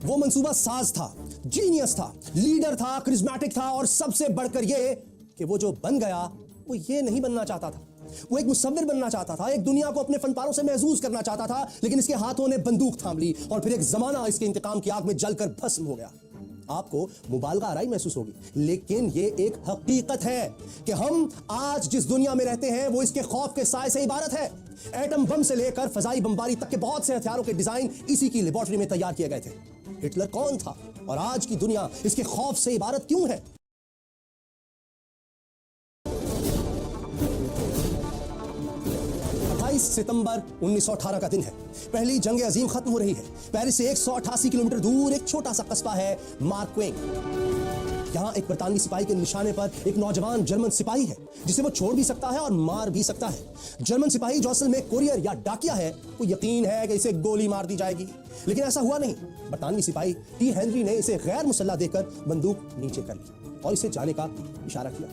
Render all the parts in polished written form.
वो मंसूबा साज था, जीनियस था, लीडर था, करिश्मेटिक था और सबसे बढ़कर ये कि वो जो बन गया वो ये नहीं बनना चाहता था। वो एक मुसव्विर बनना चाहता था, एक दुनिया को अपने फनपारों से महसूस करना चाहता था, लेकिन इसके हाथों ने बंदूक थाम ली और फिर एक जमाना इसके इंतकाम की आग में जलकर भस्म हो गया। आपको मुबालगा आराई महसूस होगी, लेकिन ये एक हकीकत है कि हम आज जिस दुनिया में रहते हैं वो इसके खौफ के साए से इबारत है। एटम बम से लेकर फजाई बमबारी तक के बहुत से हथियारों के डिजाइन इसी की लेबोरेटरी में तैयार किए गए थे। हिटलर कौन था और आज की दुनिया इसके खौफ से इबारत क्यों है? 28 सितंबर 1918 का दिन है। पहली जंग अजीम खत्म हो रही है। पेरिस से 188 किलोमीटर दूर एक छोटा सा कस्बा है मार्क्वेंग। यहाँ एक बरतानवी सिपाही के निशाने पर एक नौजवान जर्मन सिपाही है जिसे वो छोड़ भी सकता है और मार भी सकता है। जर्मन सिपाही जो असल में कोरियर या डाकिया है, वो यकीन है कि इसे गोली मार दी जाएगी, लेकिन ऐसा हुआ नहीं। बरतानवी सिपाही टी हेनरी ने इसे गैर मुसल्ला देकर बंदूक नीचे कर ली और इसे जाने का इशारा किया।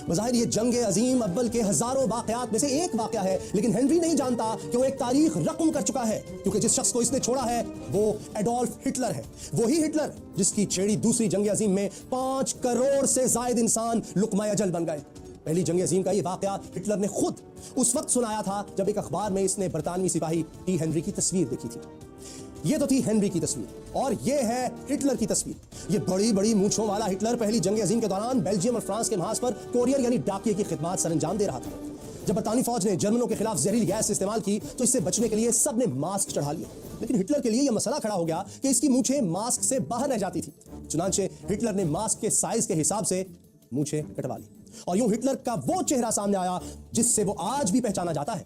बज़ाहिर ये जंग अजीम अव्वल के हजारों वाकयात में से एक वाकया है, लेकिन हेनरी नहीं जानता कि वो एक तारीख रकम कर चुका है, क्योंकि जिस शख्स को इसने छोड़ा है वो एडोल्फ हिटलर है। वही हिटलर जिसकी छेड़ी दूसरी जंग अजीम में 5 करोड़ से ज्यादा इंसान लुक़मा अजल बन गए। पहली जंग अजीम का ये वाकया हिटलर ने खुद उस वक्त सुनाया था जब एक अखबार में इसने बरतानवी सिपाही टी हेनरी की तस्वीर देखी थी। ये तो थी हेनरी की तस्वीर और ये है हिटलर की तस्वीर। ये बड़ी बड़ी मूंछों वाला हिटलर पहली जंग अजीम के दौरान बेल्जियम और फ्रांस के महाज पर कोरियर यानी डाकिये की खिदमत सरंजाम दे रहा था। जब बरतानी फौज ने जर्मनों के खिलाफ जहरीली गैस इस्तेमाल की तो इससे बचने के लिए सबने मास्क चढ़ा लिया, लेकिन हिटलर के लिए यह मसला खड़ा हो गया कि इसकी मूंछें मास्क से बाहर रह जाती थी। चुनांचे हिटलर ने मास्क के साइज के हिसाब से मूंछें कटवा ली और यूं हिटलर का वो चेहरा सामने आया जिससे वो आज भी पहचाना जाता है।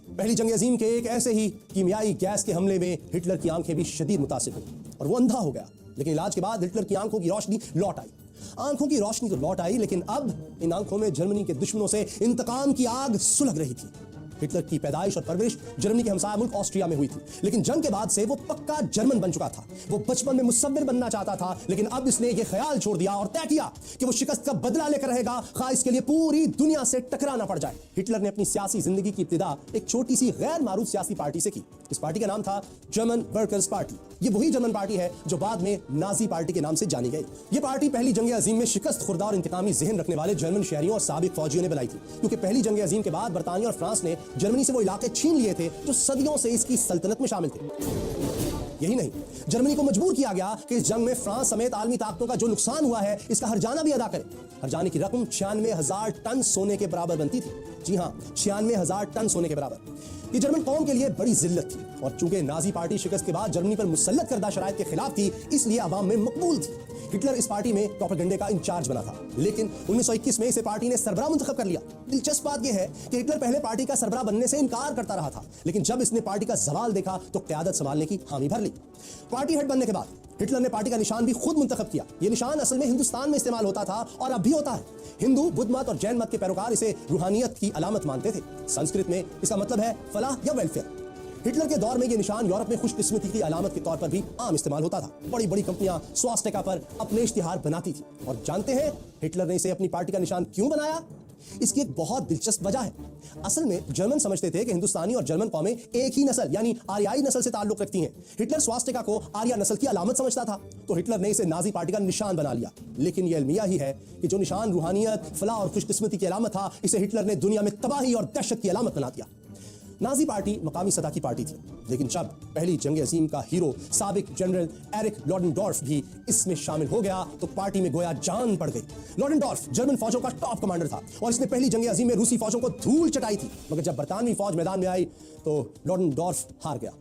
पहली जंग अजीम के एक ऐसे ही कीमियाई गैस के हमले में हिटलर की आंखें भी शदीद मुतासिर हुई और वो अंधा हो गया, लेकिन इलाज के बाद हिटलर की आंखों की रोशनी लौट आई। आंखों की रोशनी तो लौट आई, लेकिन अब इन आंखों में जर्मनी के दुश्मनों से इंतकाम की आग सुलग रही थी। हिटलर की पैदाइश और परवरिश जर्मनी के हमसाया मुल्क ऑस्ट्रिया में हुई थी, लेकिन जंग के बाद से वो पक्का जर्मन बन चुका था। वो बचपन में मुसव्विर बनना चाहता था, लेकिन अब इसने ये ख्याल छोड़ दिया और तय किया कि वो शिकस्त का बदला लेकर रहेगा, खा इसके लिए पूरी दुनिया से टकराना पड़ जाए। हिटलर ने अपनी सियासी जिंदगी की इब्तिदा एक छोटी सी गैर मारूफ सियासी पार्टी से की। इस पार्टी का नाम था जर्मन वर्कर्स पार्टी। ये वही जर्मन पार्टी है जो बाद में नाजी पार्टी के नाम से जानी गई। ये पार्टी पहली जंग अजीम में शिकस्त खुर्दा और इंतकामी जहन रखने वाले जर्मन शहरियों और साबिक फौजियों ने बनाई थी, क्योंकि पहली जंग अजीम के बाद बरतानिया और फ्रांस ने जर्मनी से वो इलाके छीन लिए थे जो सदियों से इसकी सल्तनत में शामिल थे। यही नहीं, जर्मनी को मजबूर किया गया कि इस जंग में फ्रांस समेत आलमी ताकतों का जो नुकसान हुआ है इसका हर्जाना भी अदा करे। हर्जाने की रकम 96,000 टन सोने के बराबर बनती थी। जी हां, 96,000 टन सोने के बराबर। ये जर्मन कौम के लिए बड़ी जिल्लत थी और चूंकि नाजी पार्टी शिकस्त के बाद जर्मनी पर मुसल्लत करदा शराइत के खिलाफ थी, इसलिए अवाम में मकबूल थी। हिटलर इस पार्टी में प्रोपेगेंडे का इंचार्ज बना था, लेकिन 1921 में इसे पार्टी ने सरबराह मुंतखब कर लिया। दिलचस्प बात यह है कि हिटलर पहले पार्टी का सरबराह बनने से इनकार करता रहा था, लेकिन जब इसने पार्टी का जवाल देखा तो क़यादत संभालने की हामी भर ली। पार्टी हेड बनने के बाद हिटलर ने पार्टी का निशान भी खुद मुंतखब किया। यह निशान असल में हिंदुस्तान में इस्तेमाल होता था और अब भी होता है। हिंदू, बुद्ध मत और जैन मत के पैरोकार इसे रूहानियत की अलामत मानते थे। संस्कृत में इसका मतलब है फलाह या वेलफेयर। हिटलर के दौर में यह निशान यूरोप में खुशकिस्मती की अलामत के तौर पर भी आम इस्तेमाल होता था। बड़ी बड़ी कंपनियां स्वास्तिका पर अपने इश्तिहार बनाती थी और जानते हैं हिटलर ने इसे अपनी पार्टी का निशान क्यों बनाया? इसकी एक बहुत दिलचस्प वजह है। असल में जर्मन समझते थे कि हिंदुस्तानी और जर्मन कौमें एक ही नस्ल यानी आर्याई नस्ल से ताल्लुक रखती हैं। हिटलर स्वास्तिका को आर्या नस्ल की अलामत समझता था, तो हिटलर ने इसे नाजी पार्टी का निशान बना लिया। लेकिन यह अलमिया ही है कि जो निशान रूहानियत, फलाह और खुशकिस्मती की अलामत था, इसे हिटलर ने दुनिया में तबाही और दहशत की अलामत बना दिया। नाजी पार्टी मकामी सतह की पार्टी थी, लेकिन जब पहली जंग अजीम का हीरो साबिक जनरल एरिक लॉडेनडॉर्फ भी इसमें शामिल हो गया तो पार्टी में गोया जान पड़ गई। लॉडेनडॉर्फ जर्मन फौजों का टॉप कमांडर था और इसने पहली जंग अजीम में रूसी फौजों को धूल चटाई थी, मगर जब बरतानवी फौज मैदान में आई तो लॉडेनडॉर्फ हार गया।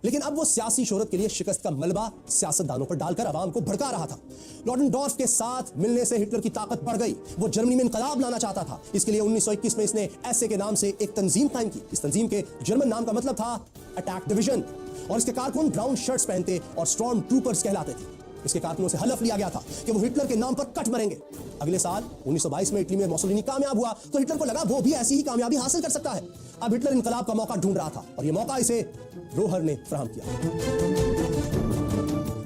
लेकिन अब वो सियासी शोहरत के लिए शिकस्त का मलबा सियासतदानों पर डालकर आवाम को भड़का रहा था। लॉडेनडॉर्फ के साथ मिलने से हिटलर की ताकत बढ़ गई। वो जर्मनी में इनकलाब लाना चाहता था। इसके लिए 1921 में इसने एसए के नाम से एक तंजीम कायम की। इस तंजीम के जर्मन नाम का मतलब था अटैक डिवीजन और इसके कारकुन ब्राउन शर्ट्स पहनते और स्टॉर्म ट्रूपर्स कहलाते थे। इसके कारकुनों से हलफ लिया गया था कि वो हिटलर के नाम पर कट मरेंगे। अगले साल 1922 में इटली में मुसोलिनी कामयाब हुआ तो हिटलर को लगा वो भी ऐसी ही कामयाबी हासिल कर सकता है। अब हिटलर इनकलाब का मौका ढूंढ रहा था और यह मौका इसे रोहर ने फराहम किया।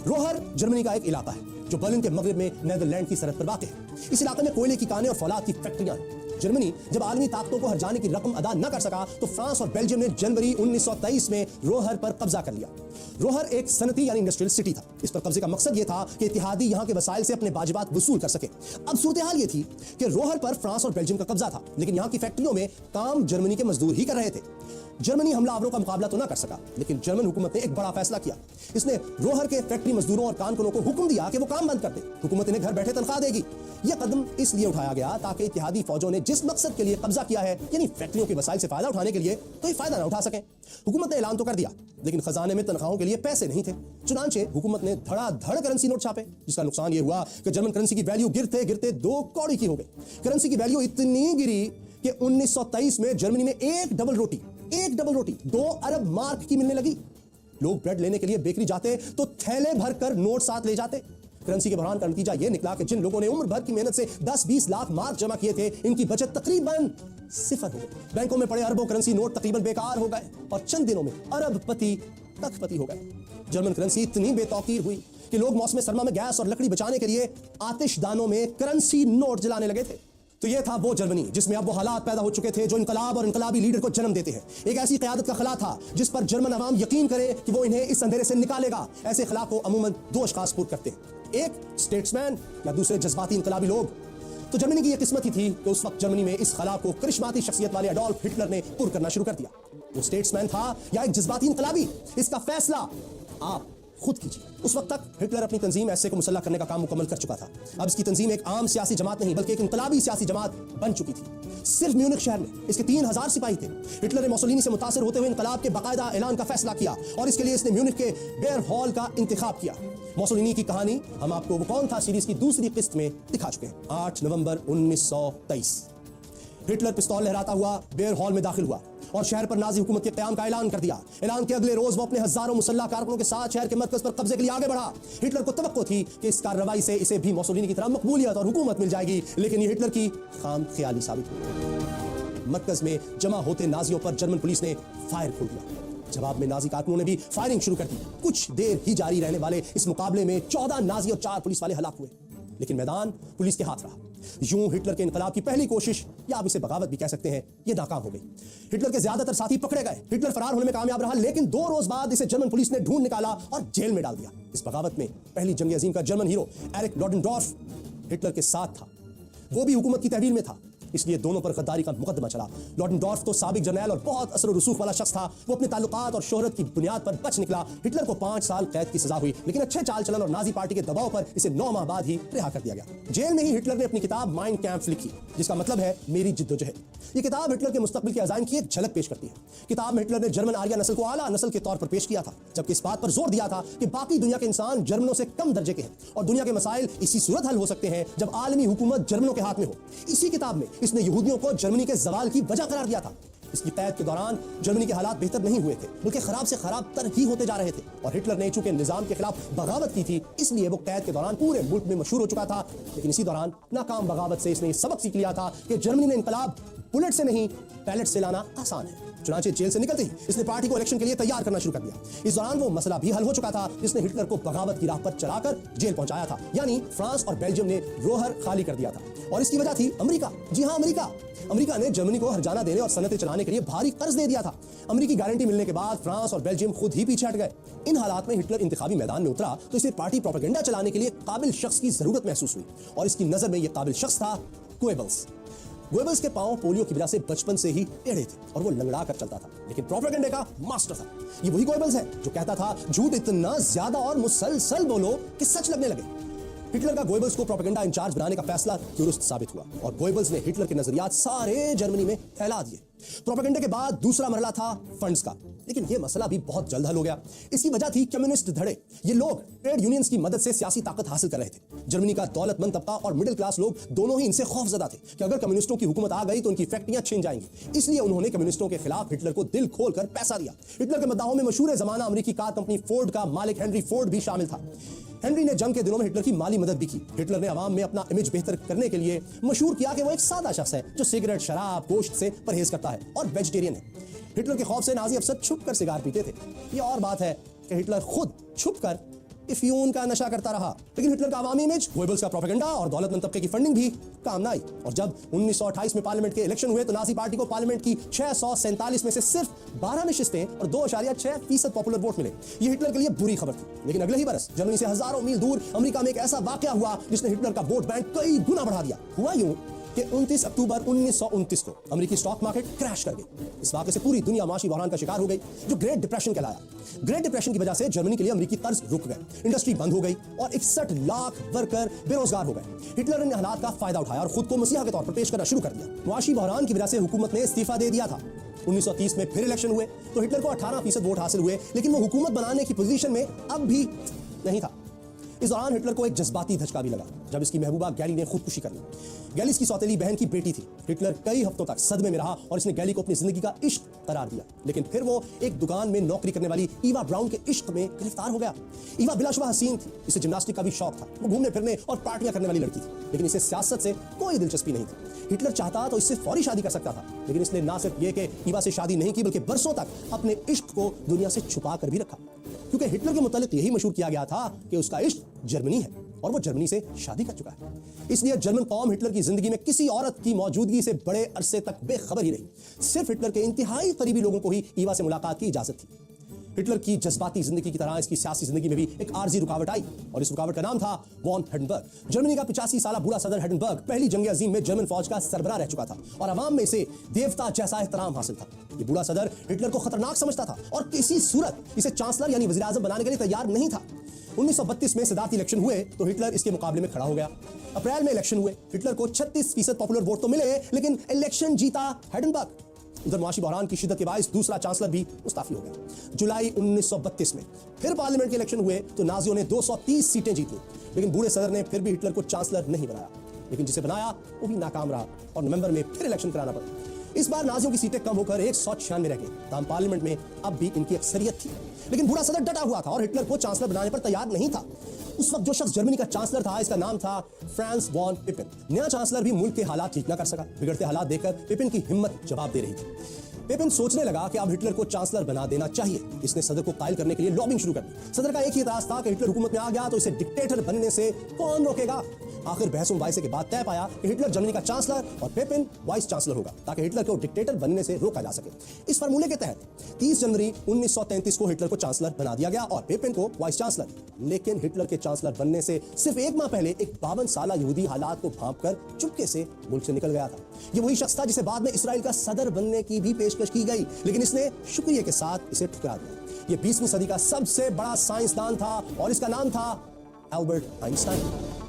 रोहर जर्मनी का एक इलाका है जो बर्लिन के मगरिब में नीदरलैंड की सरहद पर वाक़ है। इस इलाके में कोयले की कानें और फौलाद की फैक्ट्रियां हैं। जर्मनी जब आलमी ताकतों को हरजाने की रकम अदा न कर सका तो फ्रांस और बेल्जियम ने जनवरी 1923 में रोहर पर कब्जा कर लिया। रोहर एक सनती यानी इंडस्ट्रियल सिटी था। इस पर कब्जे का मकसद यह था कि इत्तेहादी यहां के वसाइल से अपने वाजिबात वसूल कर सके। अब सूरत हाल यह थी कि रोहर पर फ्रांस और बेल्जियम का कब्जा था, लेकिन यहां की फैक्ट्रियों में काम जर्मनी के मजदूर ही कर रहे थे। जर्मनी हमलावरों का मुकाबला तो ना कर सका, लेकिन जर्मन हुकूमत ने एक बड़ा फैसला किया। इसने रोहर के फैक्ट्री मजदूरों और कारकुनों को हुक्म दिया कि वो काम बंद कर दे। हुकूमत इन्हें घर बैठे तनख्वाह देगी। यह कदम इसलिए उठाया गया ताकि इत्तेहादी फौजों ने जिस मकसद के लिए कब्जा किया है, यानी फैक्ट्रियों के वसाइल से फायदा उठाने के लिए, तो ये फायदा ना उठा सकें। हुकूमत ने ऐलान तो कर दिया, लेकिन खजाने में तनख्वाहों के लिए पैसे नहीं थे। चुनांचे हुकूमत ने धड़ाधड़ करेंसी नोट छापे, जिसका नुकसान यह हुआ कि जर्मन करेंसी की वैल्यू गिरते गिरते 2 कौड़ी की हो गई। करेंसी की वैल्यू इतनी गिरी कि 1923 में जर्मनी में एक डबल रोटी 2 अरब मार्क की मिलने लगी। लोग ब्रेड लेने के लिए बेकरी जाते तो थैले भरकर नोट साथ ले जाते। करेंसी के बहरान का नतीजा यह निकला कि जिन लोगों ने उम्र भर की मेहनत से 10-20 लाख मार्क जमा किए थे, इनकी बचत तकरीबन सिफर हो गई। बैंकों में पड़े अरबों करेंसी नोट तकरीबन बेकार हो गए और चंद दिनों में अरबपति लखपति हो गए। जर्मन करेंसी इतनी बेतौकीर हुई कि लोग मौसम सरमा में गैस और लकड़ी बचाने के लिए आतिशदानों में करेंसी नोट जलाने लगे थे। तो यह था वो जर्मनी जिसमें अब वो हालात पैदा हो चुके थे जो इनकलाब और इनकलाबी लीडर को जन्म देते हैं। एक ऐसी क़यादत का खला था जिस पर जर्मन अवाम यकीन करे कि वो इन्हें इस अंधेरे से निकालेगा। ऐसे खला को अमूमन 2 अशखास पूर्व करते हैं, एक स्टेट्समैन या दूसरे जज्बाती इनकलाबी लोग। तो जर्मनी की यह किस्मत ही थी कि उस वक्त जर्मनी में इस खला को करिश्माती शख्सियत वाले एडोल्फ हिटलर ने पूर्ण करना शुरू कर दिया। वो स्टेट्समैन था या एक जज्बाती इनकलाबी, इसका फैसला आप खुद कीजिए। उस वक्त तक हिटलर अपनी तंजीम ऐसे को मुसल्लह करने का काम मुकम्मल कर चुका था। अब इसकी तंजीम एक आम सियासी जमात नहीं बल्कि एक इनकलाबी सियासी जमात बन चुकी थी। सिर्फ म्यूनिख शहर में इसके 3000 सिपाही थे। हिटलर ने मुसोलिनी से मुतासिर होते हुए इनकलाब के बाकायदा ऐलान का फैसला किया और इसके लिए इसने म्यूनिख के बेयर हॉल का इंतखाब किया। मुसोलिनी की कहानी हम आपको वो कौन था सीरीज की दूसरी किस्त में दिखा चुके हैं। 8 नवंबर 1923 हिटलर पिस्तौल लहराता हुआ बेयर हॉल में दाखिल हुआ और शहर पर नाजी हुकूमत के क़याम का ऐलान कर दिया। ऐलान के अगले रोज वो अपने हजारों मुसल्लह कारकुनों के साथ शहर के मरकज पर कब्जे के लिए आगे बढ़ा। हिटलर को तवक्को थी कि इस कार्रवाई से इसे भी मुसोलिनी की तरह मकबूलियत और हुकूमत मिल जाएगी, लेकिन ये हिटलर की खाम ख्याली साबित हुई। मरकज में जमा होते नाजियों पर जर्मन पुलिस ने फायर खोल दिया। जवाब में नाजी कारकुनों ने भी फायरिंग शुरू कर दी। कुछ देर ही जारी रहने वाले इस मुकाबले में 14 नाजी और 4 पुलिस वाले हलाक हुए, लेकिन मैदान पुलिस के हाथ रहा। यूं हिटलर के इनकलाब की पहली कोशिश, या आप इसे बगावत भी कह सकते हैं, ये नाकाम हो गई। हिटलर के ज्यादातर साथी पकड़े गए। हिटलर फरार होने में कामयाब रहा, लेकिन 2 रोज बाद इसे जर्मन पुलिस ने ढूंढ निकाला और जेल में डाल दिया। इस बगावत में पहली जंग अजीम का जर्मन हीरो एरिक लॉडेनडॉर्फ हिटलर के साथ था। वो भी हुकूमत की तहवील में था, इसलिए दोनों पर गद्दारी का मुकदमा चला। लॉडेनडॉर्फ तो साबिक जर्नैल और बहुत असर और रसूख वाला शख्स था। वो अपने ताल्लुकात और शोहरत की बुनियाद पर बच निकला। हिटलर को 5 साल कैद की सजा हुई, लेकिन अच्छे चाल चलन और नाजी पार्टी के दबाव पर इसे 9 माह बाद ही रिहा कर दिया गया। जेल में ही हिटलर ने अपनी किताब माइन कैंप्स लिखी, जिसका मतलब है मेरी जिद्दोजहद। ये किताब हिटलर के मुस्तकबिल के अज़ाइम की एक झलक पेश करती है। किताब में हिटलर ने जर्मन आर्या नस्ल को आला नस्ल के तौर पर पेश किया था, जबकि इस बात पर जोर दिया था कि बाकी दुनिया के इंसान जर्मनों से कम दर्जे के हैं और दुनिया के मसाइल इसी सूरत हल हो सकते हैं जब आलमी हुकूमत जर्मनों के हाथ में हो। इसी किताब में इसने यहूदियों को जर्मनी के जवाल की वजह करार दिया था। इसकी कैद के दौरान जर्मनी के हालात बेहतर नहीं हुए थे, बल्कि खराब से खराब तर ही होते जा रहे थे और हिटलर ने चूंकि निजाम के खिलाफ बगावत की थी, इसलिए वो कैद के दौरान पूरे मुल्क में मशहूर हो चुका था। लेकिन इसी दौरान नाकाम बगावत से इसने सबक सीख लिया था कि जर्मनी में इनकलाब बुलेट से नहीं पैलेट से लाना आसान है। चुनांचे जेल से निकलते ही इसने पार्टी को इलेक्शन के लिए तैयार करना शुरू कर दिया। इस दौरान वो मसला भी हल हो चुका था जिसने हिटलर को बगावत की राह पर चलाकर जेल पहुंचाया था, यानी फ्रांस और बेल्जियम ने रोहर खाली कर दिया था। और इसकी वजह थी अमेरिका। जी हां, अमेरिका ने जर्मनी को हर्जाना देने और सनतें चलाने के लिए भारी कर्ज दे दिया था। अमेरिकी गारंटी मिलने के बाद फ्रांस और बेल्जियम खुद ही पीछे हट गए। इन हालात में हिटलर इंतखाबी मैदान में उतरा तो इसे पार्टी प्रोपेगेंडा चलाने के लिए काबिल शख्स की जरूरत महसूस हुई और इसकी नजर में यह काबिल शख्स था गोएबल्स। गोएबल्स के पांव पोलियो की वजह से बचपन से ही टेढ़े थे और वो लंगड़ा कर चलता था, लेकिन प्रोपेगेंडा का मास्टर था। ये वही गोएबल्स है जो कहता था झूठ इतना ज्यादा और मुसलसल बोलो कि सच लगने लगे। हिटलर का गोएबल्स को प्रोपेगेंडा इंचार्ज बनाने का फैसला दुरुस्त साबित हुआ और गोएबल्स ने हिटलर के नजरियात सारे जर्मनी में फैला दिए। प्रोपेगेंडा के बाद दूसरा मरहला था फंड्स का, लेकिन यह मसला भी बहुत जल्द हल हो गया। इसकी वजह थी कम्युनिस्ट धड़े। ये लोग ट्रेड यूनियंस की मदद से सियासी ताकत हासिल कर रहे थे। जर्मनी का दौलतमंद तबका और मिडिल क्लास लोग दोनों ही इनसे खौफजदा थे कि अगर कम्युनिस्टों की हुकूमत आ गई तो उनकी फैक्ट्रियां छिन जाएंगी। इसलिए उन्होंने कम्युनिस्टों के खिलाफ हिटलर को दिल खोलकर पैसा दिया। हिटलर के मद्दाहों में मशहूर जमाना अमेरिकी कार कंपनी फोर्ड का मालिक हेनरी फोर्ड भी शामिल था। हेनरी ने जंग के दिनों में हिटलर की माली मदद भी की। हिटलर ने अवाम में अपना इमेज बेहतर करने के लिए मशहूर किया कि वो एक सादा शख्स है जो सिगरेट, शराब, गोश्त से परहेज करता है और वेजिटेरियन है। हिटलर के खौफ से नाजी अफसर छुप कर सिगार पीते थे। ये और बात है कि हिटलर खुद छुप कर इफ्यून का नशा करता रहा। लेकिन हिटलर का अवामी इमेज, गोएबल्स का प्रोपेगेंडा और दौलतमंद तबके की फंडिंग भी काम ना आई। और जब 1928 में पार्लियामेंट के इलेक्शन हुए तो नाजी पार्टी को पार्लियामेंट की 647 में से सिर्फ 12 नशिस्तें और 2.6% पॉपुलर वोट मिले। ये हिटलर के लिए बुरी खबर थी। लेकिन अगले ही बरस जर्मनी से हजारों मील दूर अमेरिका में एक ऐसा वाकया हुआ जिसने हिटलर का वोट बैंक कई गुना बढ़ा दिया। हुआ यूं कि 29 अक्टूबर 1929 को अमेरिकी स्टॉक मार्केट क्रैश कर गई। इस वाक़े से पूरी दुनिया माशी बहरान का शिकार हो गई जो ग्रेट डिप्रेशन कहलाया। ग्रेट डिप्रेशन की वजह से जर्मनी के लिए अमेरिकी कर्ज रुक गए, इंडस्ट्री बंद हो गई और 61 लाख वर्कर बेरोजगार हो गए। हिटलर ने हालात का फायदा उठाया और खुद को मसीहा के तौर पर पेश करना शुरू कर दिया। माशी बहरान की वजह से हुकूमत ने इस्तीफा दे दिया था। 1930 में फिर इलेक्शन हुए तो हिटलर को 18% वोट हासिल हुए, लेकिन वो हुकूमत बनाने की पोजीशन में अब भी नहीं था। इस दौरान हिटलर को एक जज्बाती धचका भी लगा जब इसकी महबूबा गैली ने खुदकुशी कर ली। गैली इसकी सौतेली बहन की बेटी थी। हिटलर कई हफ्तों तक सदमे में रहा और इसने गैली को अपनी जिंदगी का इश्क करार दिया। लेकिन फिर वो एक दुकान में नौकरी करने वाली ईवा ब्राउन के इश्क में गिरफ्तार हो गया। ईवा बिलाशुबा हसीन थी, इसे जिम्नास्टिक का भी शौक था, वो घूमने फिरने और पार्टियां करने वाली लड़की थी, लेकिन इसे सियासत से कोई दिलचस्पी नहीं थी। हिटलर चाहता तो इससे फौरी शादी कर सकता था, लेकिन इसने ना सिर्फ ये कि ईवा से शादी नहीं की बल्कि बरसों तक अपने इश्क को दुनिया से छुपा कर भी रखा, क्योंकि हिटलर के मुतालिक यही मशहूर किया गया था कि उसका इश्क जर्मनी है और वो जर्मनी से शादी कर चुका है। इसलिए जर्मन कौम हिटलर की जिंदगी में किसी औरत की मौजूदगी से बड़े अरसे तक बेखबर ही रही। सिर्फ हिटलर के इंतहाई करीबी लोगों को ही ईवा से मुलाकात की इजाजत थी। हिटलर की जज्बाती जिंदगी की तरह इसकी सियासी जिंदगी में भी एक आर्जी रुकावट आई और इस रुकावट का नाम था वॉन हिंडनबर्ग। जर्मनी का 85 साल बूढ़ा सदर हिंडनबर्ग पहली जंग अजीम में जर्मन फौज का सरबराह रह चुका था और अवाम में इसे देवता जैसा एहतराम हासिल था। ये बूढ़ा सदर हिटलर को खतरनाक समझता था और किसी सूरत इसे चांसलर यानी वज़ीर आज़म बनाने के लिए तैयार नहीं था। 1932 में सदारती इलेक्शन हुए तो हिटलर इसके मुकाबले में खड़ा हो गया। अप्रैल में इलेक्शन हुए, हिटलर को 36% पॉपुलर वोट तो मिले, लेकिन इलेक्शन जीता हिंडनबर्ग। उधर माशी बहरान की शिद्दत के बायस दूसरा चांसलर भी मुस्ताफी हो गया। जुलाई 1932 में फिर पार्लियामेंट के इलेक्शन हुए तो नाजियों ने 230 सीटें जीत ली, लेकिन बूढ़े सदर ने फिर भी हिटलर को चांसलर नहीं बनाया। लेकिन जिसे बनाया वो भी नाकाम रहा और नवंबर में फिर इलेक्शन कराना पड़ा। इस बार नाजियों की सीटें कम होकर 196 रह गई। ताम पार्लियामेंट में अब भी इनकी अक्सरियत थी, लेकिन बूढ़ा सदर डटा हुआ था और हिटलर को चांसलर बनाने पर तैयार नहीं था। उस वक्त जो शख्स जर्मनी का चांसलर था, इसका नाम था फ्रांस वॉन पिपिन। नया चांसलर भी मुल्क के हालात ठीक ना कर सका। बिगड़ते हालात देखकर पिपिन की हिम्मत जवाब दे रही थी। पिपिन सोचने लगा कि अब हिटलर को चांसलर बना देना चाहिए। इसने सदर को कायल करने के लिए लॉबिंग शुरू कर दी। सदर का एक ही इतराज था कि हिटलर हुकूमत में आ गया तो इसे डिक्टेटर बनने से कौन रोकेगा। आखिर बहसों मुबाहिसे के बाद तय पाया कि हिटलर जर्मनी का चांसलर और पिपिन वाइस चांसलर होगा, ताकि हिटलर को डिक्टेटर बनने से रोका जा सके। इस फार्मूले के तहत 30 जनवरी 1933 को हिटलर को चांसलर बना दिया गया और पिपिन को वाइस चांसलर। लेकिन हिटलर के चांसलर बनने से सिर्फ एक माह पहले एक 52 साला यहूदी हालात को भांपकर चुपके से मुल्क से निकल गया था। ये वही शख्स था जिसे बाद में इसराइल का सदर बनने की भी पेशकश की गई, लेकिन इसने शुक्रिया के साथ इसे ठुकरा दिया। ये 20वीं सदी का सबसे बड़ा साइंसदान था और इसका नाम था एल्बर्ट आइंस्टाइन।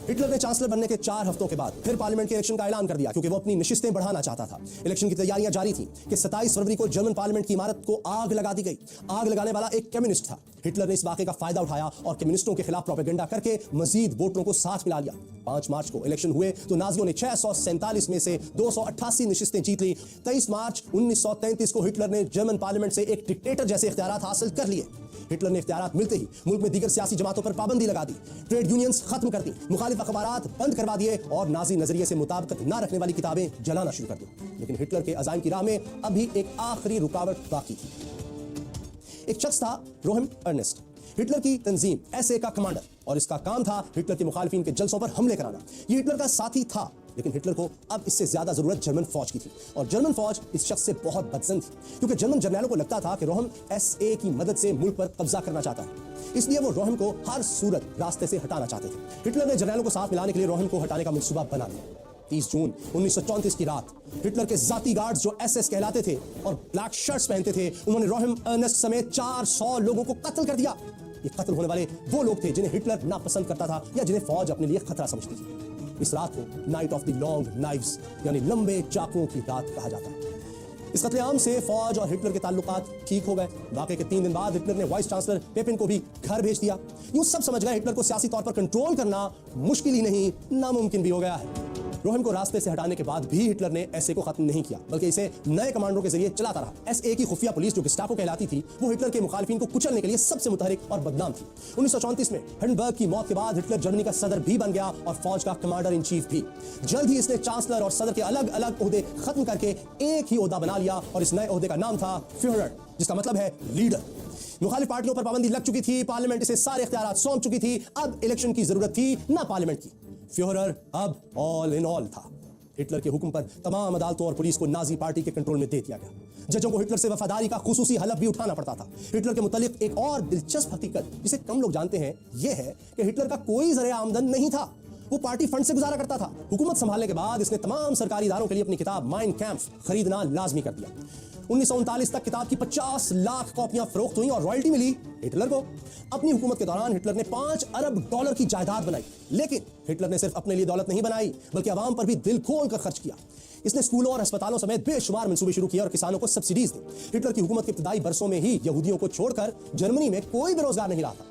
हिटलर ने चांसलर बनने के 4 हफ्तों के बाद फिर पार्लियामेंट के इलेक्शन का ऐलान कर दिया, क्योंकि वो अपनी नशिस्तें बढ़ाना चाहता था। इलेक्शन की तैयारियां जारी थी कि 27 फरवरी को जर्मन पार्लियामेंट की इमारत को आग लगा दी गई। आग लगाने वाला एक कम्युनिस्ट था। हिटलर ने इस वाकये का फायदा उठाया और कम्युनिस्टों के खिलाफ प्रोपेगेंडा करके मजीद वोटरों को साथ मिला लिया। 5 मार्च को इलेक्शन हुए तो नाजियों ने 647 में से 288 नशिस्तें जीत ली। 23 मार्च 1933 को हिटलर ने जर्मन पार्लियामेंट से एक डिक्टेटर जैसे इख्तियारात हासिल कर लिए। हिटलर ने इख्तियारात मिलते ही मुल्क में दीगर सियासी जमातों पर पाबंदी लगा दी, ट्रेड यूनियंस खत्म कर दी, मुखालिफ अखबारात बंद करवा दिए और नाजी नजरिए से मुताबिकत न रखने वाली किताबें जलाना शुरू कर दी। लेकिन हिटलर के अज़ाइम की राह में अभी एक आखिरी रुकावट बाकी थी। एक शख्स था रोहम अर्नेस्ट, हिटलर की तंजीम एसए का कमांडर, और इसका काम था हिटलर के मुखालिफिन के जलसों पर हमले कराना। ये हिटलर का साथी था, लेकिन हिटलर को अब इससे ज्यादा जरूरत जर्मन फौज की थी और जर्मन फौज इस शख्स से बहुत बदजन थी, क्योंकि जर्मन जर्नैलों को लगता था कि रोहम एसए की मदद से मुल्क पर कब्जा करना चाहता है। इसलिए वो रोहम को हर सूरत रास्ते से हटाना चाहते थे। हिटलर ने जर्नैलों को साथ मिलाने के लिए रोहम को हटाने का मंसूबा बना लिया। 30 जून 1934 की रात हिटलर के जाती गार्ड्स जो एसएस कहलाते थे और ब्लैक शर्ट्स पहनते थे, उन्होंने रोहम अर्नेस्ट समेत 400 लोगों को कत्ल कर दिया। ये कत्ल होने वाले वो लोग थे जिन्हें हिटलर नापसंद करता था या जिन्हें फौज अपने लिए खतरा समझती थी। इस रात को night of the long knives यानी लंबे चाकुओं की रात कहा जाता है। इस कत्लेआम से फौज और हिटलर के ताल्लुकात ठीक हो गए। वाकये के 3 दिन बाद हिटलर ने वाइस चांसलर पेपिन को भी घर भेज दिया। यूं सब समझ गए हिटलर को सियासी तौर पर कंट्रोल करना मुश्किल ही नहीं, नामुमकिन भी हो गया है। रोहम को रास्ते से हटाने के बाद भी हिटलर ने एसए को खत्म नहीं किया, बल्कि इसे नए कमांडरों के जरिए चलाता रहा। एसए की खुफिया पुलिस जो गेस्टापो कहलाती थी, वो हिटलर के मुखालिफिन को कुचलने के लिए सबसे मुतहरिक और बदनाम थी। 1934 में हिंडनबर्ग की मौत के बाद हिटलर जर्मनी का सदर भी बन गया और फौज का कमांडर इन चीफ भी। जल्द ही इसने चांसलर और सदर के अलग अलग ओहदे खत्म करके एक ही ओहदा बना लिया और इस नए ओहदे का नाम था फ्यूहरर, जिसका मतलब है लीडर। मुखालिफ पार्टियों पर पाबंदी लग चुकी थी, पार्लियामेंट इसे सारे इख्तियारात सौंप चुकी थी, अब इलेक्शन की जरूरत थी ना पार्लियामेंट की। फ्यूहरर अब ऑल इन ऑल था। हिटलर के हुक्म पर तमाम अदालतों और पुलिस को नाजी पार्टी के कंट्रोल में दे दिया गया। जजों को हिटलर से वफादारी का खुसूसी हलफ भी उठाना पड़ता था। हिटलर के मुतालिक एक और दिलचस्प हकीकत जिसे कम लोग जानते हैं यह है कि हिटलर का कोई ज़रिया आमदन नहीं था, वो पार्टी फंड से गुजारा करता था। हुकूमत संभालने के बाद इसने तमाम सरकारी इदारों के लिए अपनी किताब माइन कैंप खरीदना लाजमी कर दिया। 1939 तक किताब की 50 लाख कॉपियां फरोख्त हुई और रॉयल्टी मिली हिटलर को। अपनी हुकूमत के दौरान हिटलर ने $5 अरब की जायदाद बनाई, लेकिन हिटलर ने सिर्फ अपने लिए दौलत नहीं बनाई बल्कि आवाम पर भी दिल खोल कर खर्च किया। इसने स्कूलों और अस्पतालों समेत बेशुमार मंसूबे शुरू किए और किसानों को सब्सिडीज दी। हिटलर की हुकूमत के इब्तदाई बरसों में ही यहूदियों को छोड़कर जर्मनी में कोई बेरोजगार नहीं रहा था।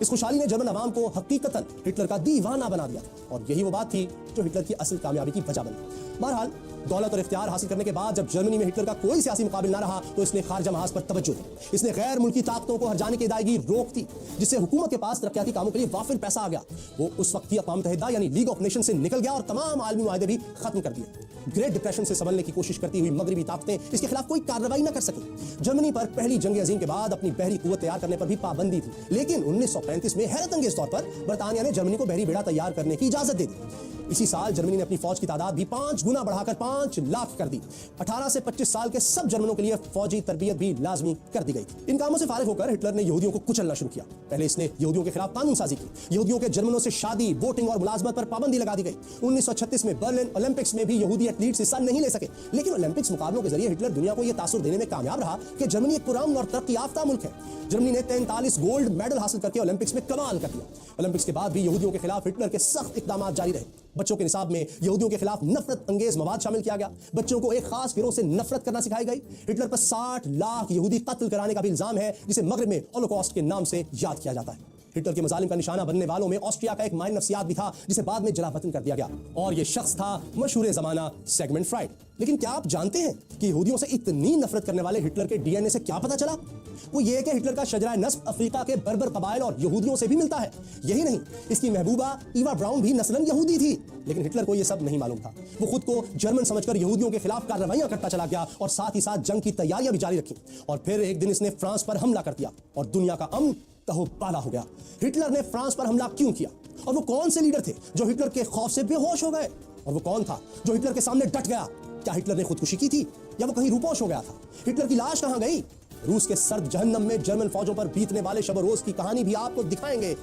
इस खुशहाली ने जर्मन अवाम को हकीकतन हिटलर का दीवाना बना दिया और यही वो बात थी जो हिटलर की असल कामयाबी की वजह बनी। बहरहाल दौलत और इख्तियार हासिल करने के बाद जब जर्मनी में हिटलर का कोई सियासी मुकाबिल ना रहा तो इसने खारजा महाज पर तवज्जो दी। इसने गैर मुल्की ताकतों को हर जाने की अदायगी रोक दी, जिससे हुकूमत के पास तरक्याती कामों के लिए वाफिर पैसा आ गया। वो उस वक्त की अक़वाम मुत्तहिदा यानी लीग ऑफ नेशन से निकल गया और तमाम आलमी मुआहदे भी खत्म कर दिए। ग्रेट डिप्रेशन से संभलने की कोशिश करती हुई मगरबी ताकतें इसके खिलाफ कोई कार्रवाई न कर सकी। जर्मनी पर पहली जंग अजीम के बाद अपनी बहरी कुव्वत तैयार करने पर भी पाबंदी थी, लेकिन 1935 में हैरत अंगेज तौर पर बरतानिया ने जर्मनी को बहरी बेड़ा तैयार करने की इजाजत दे दी। इसी साल जर्मनी ने अपनी फौज की तादाद भी 5 गुना बढ़ाकर 5 लाख कर दी। 18 से 25 साल के सब जर्मनों के लिए फौजी तरबियत भी लाजमी कर दी गई थी। इन कामों से फारिग होकर हिटलर ने यहूदियों को कुचलना शुरू किया। पहले इसने यहूदियों के खिलाफ कानून साजी की। यहूदियों के जर्मनों से शादी, वोटिंग और मुलाजमत पर पाबंदी लगा दी गई। 1936 में बर्लिन ओलंपिक्स में भी यहूदी एथलीट्स हिस्सा नहीं ले सके, लेकिन ओलंपिक्स मुकाबलों के जरिए हिटलर दुनिया को यह तासुर देने में कामयाब रहा कि जर्मनी एक पुरअमन और तरक्की याफ्ता मुल्क है। जर्मनी ने 43 गोल्ड मेडल हासिल करके ओलंपिक्स में कमाल कर दिया। ओलंपिक्स के बाद भी यहूदियों के खिलाफ हिटलर के सख्त इकदाम जारी रहे। बच्चों के निसाब में यहूदियों के खिलाफ नफरत अंगेज मवाद शामिल किया गया। बच्चों को एक खास गिरोह से नफरत करना सिखाई गई। हिटलर पर 60 लाख यहूदी कत्ल कराने का भी इल्जाम है, जिसे मगरब में होलोकॉस्ट के नाम से याद किया जाता है। हिटलर के मजालिम का निशाना बनने वालों में ऑस्ट्रिया का एक माइन नफ्सियात भी था, जिसे बाद में जलावतन कर दिया गया, और यह शख्स था मशहूर जमाना सिगमंड फ्राइड। लेकिन क्या आप जानते हैं कि यहूदियों से इतनी नफरत करने वाले हिटलर के डीएनए से क्या पता चला? वो ये कि हिटलर का शजरा नस्ब अफ्रीका के बर्बर कबाइल और यहूदियों से भी मिलता है। यही नहीं, इसकी महबूबा ईवा ब्राउन भी नस्लन यहूदी थी, लेकिन हिटलर को यह सब नहीं मालूम था। वो खुद को जर्मन समझकर यहूदियों के खिलाफ कार्रवाइयां करता चला गया और साथ ही साथ जंग की तैयारियां भी जारी रखी। और फिर एक दिन इसने फ्रांस पर हमला कर दिया और दुनिया का अमन तहबाला हो गया। हिटलर ने फ्रांस पर हमला क्यों किया? और वो कौन से लीडर थे जो हिटलर के खौफ से बेहोश हो गए? और वो कौन था जो हिटलर के सामने डट गया? क्या हिटलर ने खुदकुशी की थी या वो कहीं रूपोश हो गया था? हिटलर की लाश कहां गई? रूस के सर्द जहन्नम में जर्मन फौजों पर बीतने वाले शब रोज की कहानी भी आपको दिखाएंगे।